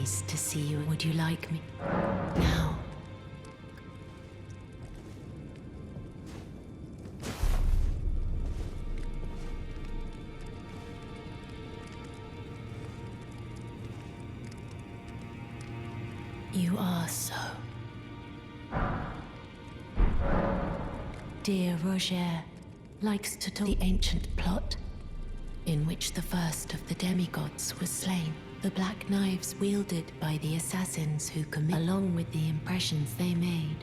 eyes to see you. Would you like me now? You are so. Dear Roger likes to tell the ancient plot in which the first of the demigods was slain. The black knives wielded by the assassins who commit, along with the impressions they made,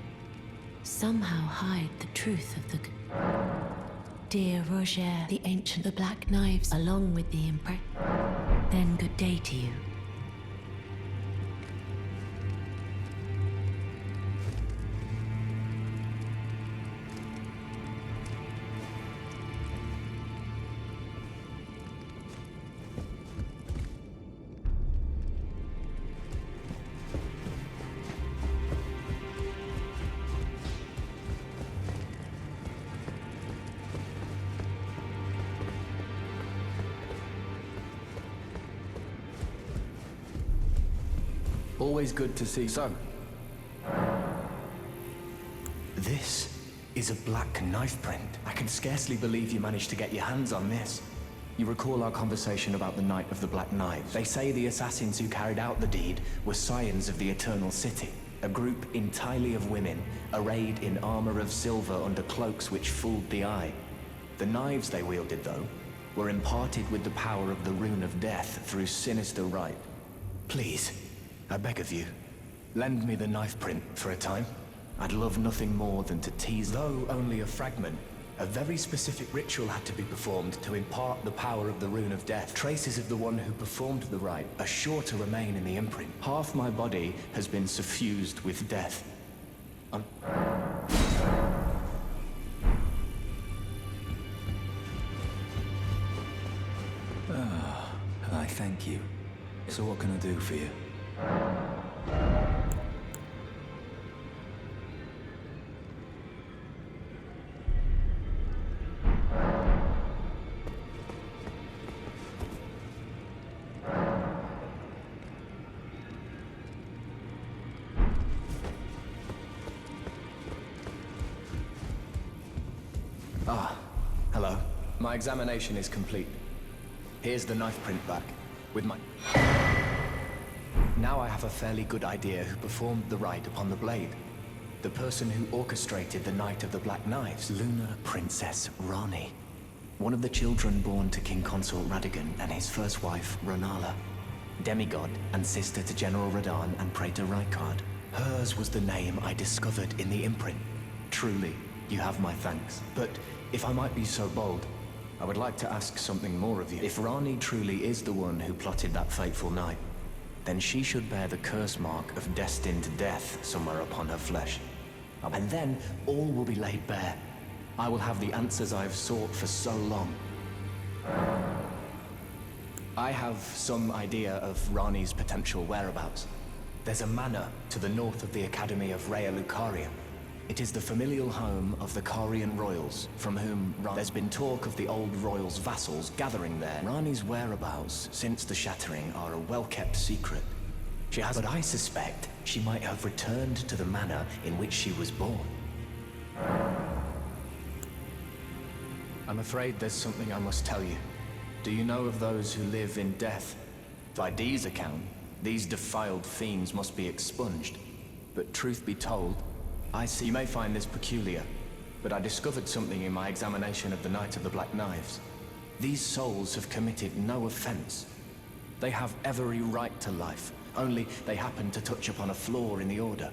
somehow hide the truth of the... Dear Roger, the ancient, the black knives, along with the Then good day to you. Always good to see. So, this is a black knife print. I can scarcely believe you managed to get your hands on this. You recall our conversation about the Night of the Black Knives. They say the assassins who carried out the deed were scions of the Eternal City, a group entirely of women, arrayed in armor of silver under cloaks which fooled the eye. The knives they wielded, though, were imparted with the power of the Rune of Death through sinister rite. Please, I beg of you, lend me the knife print for a time. I'd love nothing more than to tease. Though only a fragment, a very specific ritual had to be performed to impart the power of the Rune of Death. Traces of the one who performed the rite are sure to remain in the imprint. Half my body has been suffused with death. I thank you. So what can I do for you? Hello. My examination is complete. Here's the knife print back, with my... Now I have a fairly good idea who performed the rite upon the blade. The person who orchestrated the Night of the Black Knives. Lunar Princess Rani. One of the children born to King Consort Radigan and his first wife, Ronala. Demigod and sister to General Radahn and Praetor Rykard. Hers was the name I discovered in the imprint. Truly, you have my thanks. But if I might be so bold, I would like to ask something more of you. If Rani truly is the one who plotted that fateful night, then she should bear the curse mark of destined death somewhere upon her flesh. And then all will be laid bare. I will have the answers I have sought for so long. I have some idea of Rani's potential whereabouts. There's a manor to the north of the Academy of Rhea Lucaria. It is the familial home of the Carian royals, from whom there's been talk of the old royals' vassals gathering there. Rani's whereabouts, since the shattering, are a well-kept secret. She has, but I suspect she might have returned to the manor in which she was born. I'm afraid there's something I must tell you. Do you know of those who live in death? By Dee's account, these defiled fiends must be expunged. But truth be told, I see. You may find this peculiar, but I discovered something in my examination of the Night of the Black Knives. These souls have committed no offense. They have every right to life, only they happen to touch upon a flaw in the order.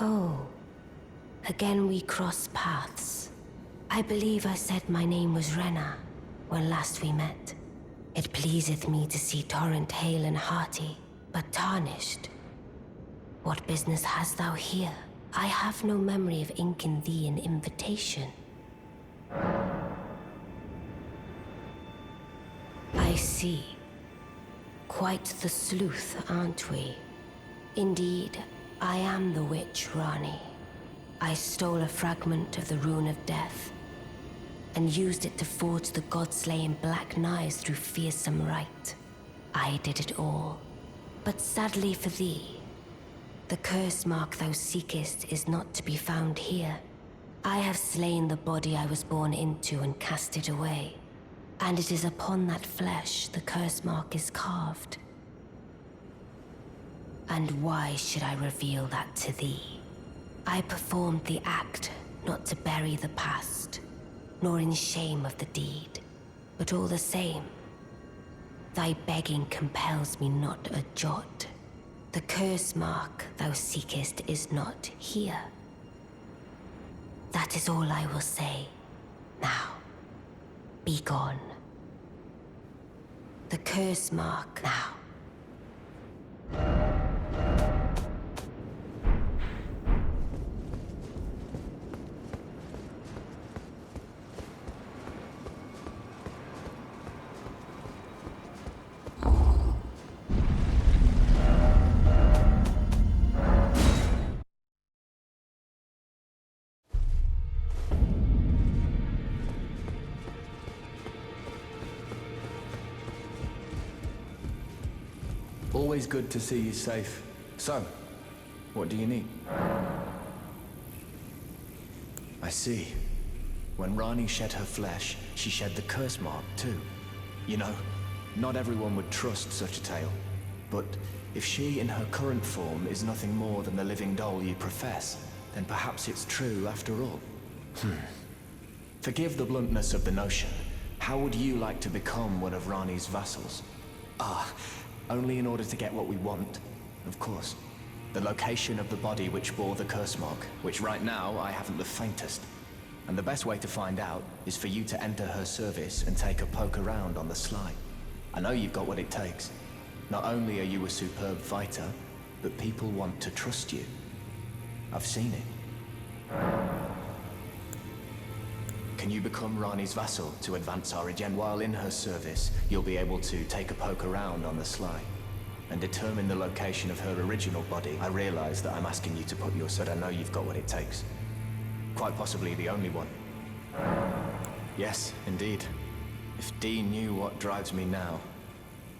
Oh, again we cross paths. I believe I said my name was Rena when last we met. It pleaseth me to see Torrent hale and hearty, but tarnished. What business hast thou here? I have no memory of inking thee an invitation. I see. Quite the sleuth, aren't we? Indeed, I am the witch Rani. I stole a fragment of the Rune of Death and used it to forge the god-slaying black knives through fearsome rite. I did it all. But sadly for thee, the curse mark thou seekest is not to be found here. I have slain the body I was born into and cast it away. And it is upon that flesh the curse mark is carved. And why should I reveal that to thee? I performed the act not to bury the past, nor in shame of the deed, but all the same, thy begging compels me not a jot. The curse mark thou seekest is not here. That is all I will say. Now, be gone. The curse mark now. Always good to see you safe. So, what do you need? I see. When Rani shed her flesh, she shed the curse mark too. You know, not everyone would trust such a tale. But if she in her current form is nothing more than the living doll you profess, then perhaps it's true after all. Forgive the bluntness of the notion. How would you like to become one of Rani's vassals? Only in order to get what we want, of course. The location of the body which bore the curse mark, which right now I haven't the faintest. And the best way to find out is for you to enter her service and take a poke around on the sly. I know you've got what it takes. Not only are you a superb fighter, but people want to trust you. I've seen it. Can you become Rani's vassal to advance our agenda? While in her service, you'll be able to take a poke around on the sly and determine the location of her original body. I realize that I'm asking you to put your but I know you've got what it takes. Quite possibly the only one. Yes, indeed. If Dean knew what drives me now,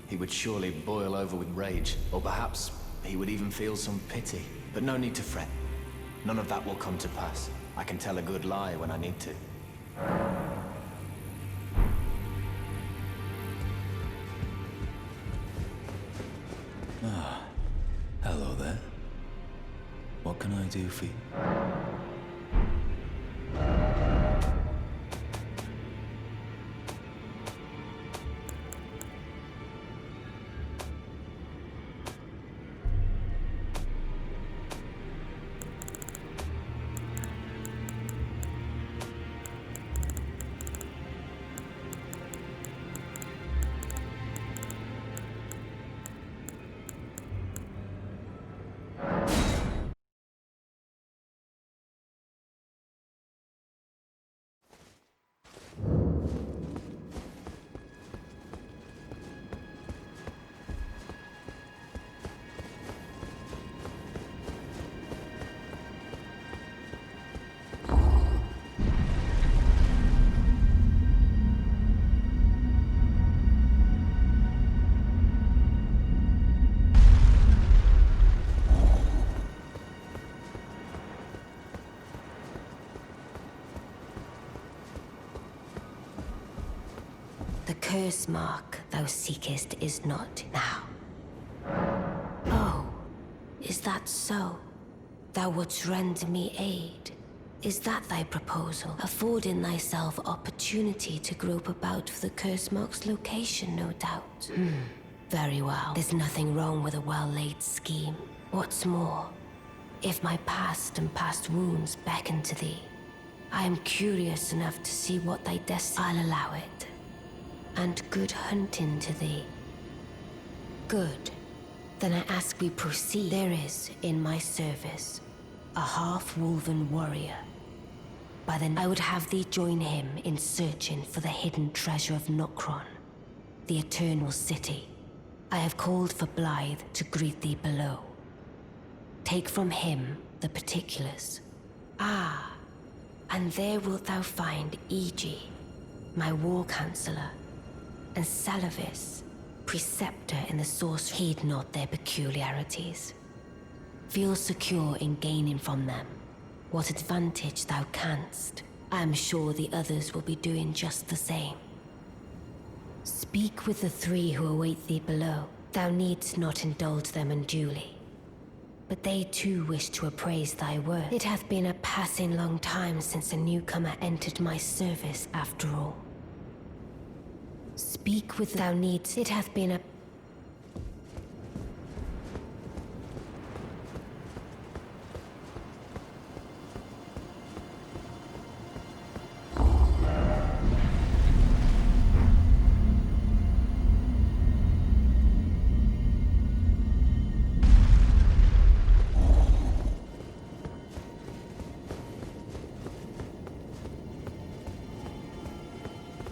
he would surely boil over with rage, or perhaps he would even feel some pity. But no need to fret. None of that will come to pass. I can tell a good lie when I need to. Hello there. What can I do for you? The curse mark thou seekest is not now. Oh, is that so? Thou wouldst render me aid. Is that thy proposal? Affording thyself opportunity to grope about for the curse mark's location, no doubt. Very well. There's nothing wrong with a well-laid scheme. What's more, If my past and past wounds beckon to thee, I am curious enough to see what thy destiny. I'll allow it. And good hunting to thee. Good. Then I ask we proceed. There is, in my service, a half-wolven warrior. By then, I would have thee join him in searching for the hidden treasure of Nokron, the Eternal City. I have called for Blythe to greet thee below. Take from him the particulars. Ah, and there wilt thou find Iji, my war counselor, and Salavis, preceptor in the sorcery. Heed not their peculiarities. Feel secure in gaining from them what advantage thou canst. I am sure the others will be doing just the same. Speak with the three who await thee below. Thou needst not indulge them unduly, but they too wish to appraise thy worth. It hath been a passing long time since a newcomer entered my service, after all. Speak with thou needs. It hath been a...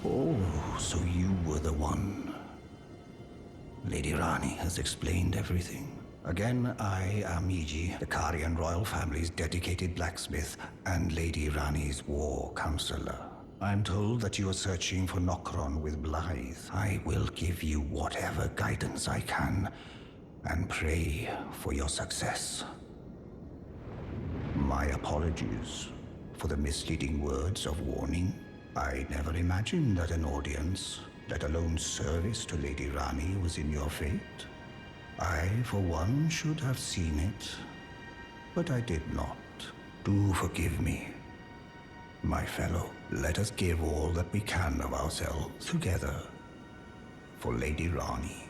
Oh, so you were the one. Lady Rani has explained everything. Again, I am Iji, the Karian royal family's dedicated blacksmith and Lady Rani's war counselor. I'm told that you are searching for Nokron with Blythe. I will give you whatever guidance I can, and pray for your success. My apologies for the misleading words of warning. I never imagined that an audience, let alone service to Lady Rani, was in your fate. I, for one, should have seen it, but I did not. Do forgive me. My fellow, let us give all that we can of ourselves together for Lady Rani.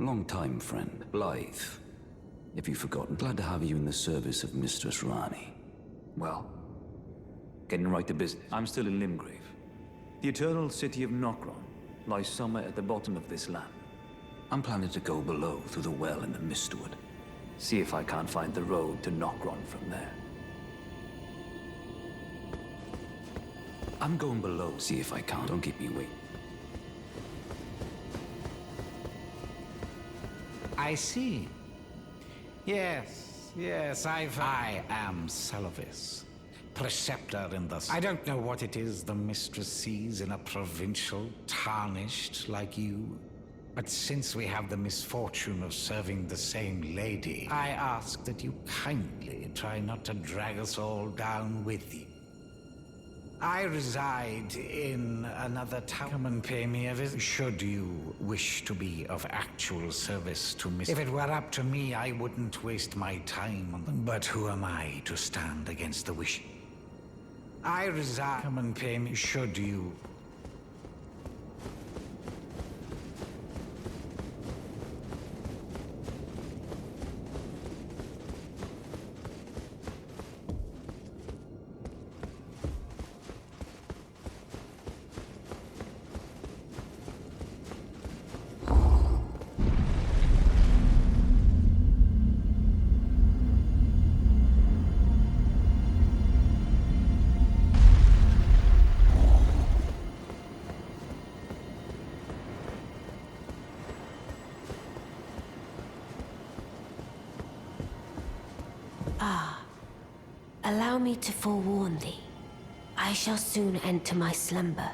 Long time, friend. Blythe. If you've forgotten, glad to have you in the service of Mistress Rani. Well, getting right to business. I'm still in Limgrave. The eternal city of Nokron lies somewhere at the bottom of this land. I'm planning to go below through the well in the Mistwood. See if I can't find the road to Nokron from there. I'm going below, see if I can't. Don't keep me waiting. I see. Yes, I am Salavis, preceptor in the... I don't know what it is the mistress sees in a provincial, tarnished like you. But since we have the misfortune of serving the same lady, I ask that you kindly try not to drag us all down with you. I reside in another town. Come and pay me a visit, should you wish to be of actual service to Miss... If it were up to me, I wouldn't waste my time on them. But who am I to stand against the wish? I reside... Come and pay me, should you... Allow me to forewarn thee. I shall soon enter my slumber,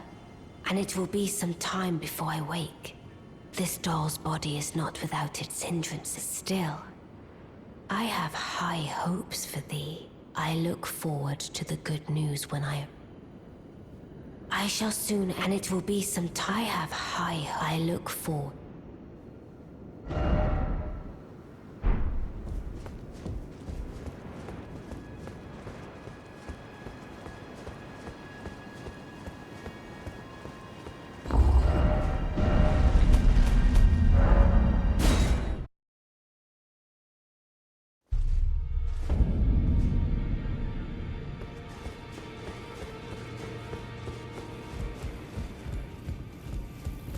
and it will be some time before I wake. This doll's body is not without its hindrances. Still, I have high hopes for thee. I look forward to the good news when I shall soon, and it will be some time. I look forward.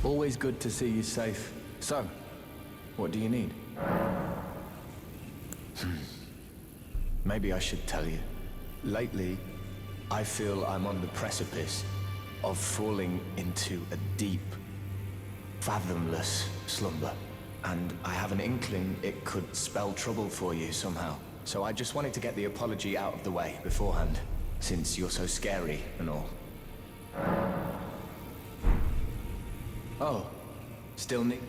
Always good to see you safe. So, what do you need? Maybe I should tell you. Lately, I feel I'm on the precipice of falling into a deep, fathomless slumber. And I have an inkling it could spell trouble for you somehow. So I just wanted to get the apology out of the way beforehand, since you're so scary and all. Oh, still need...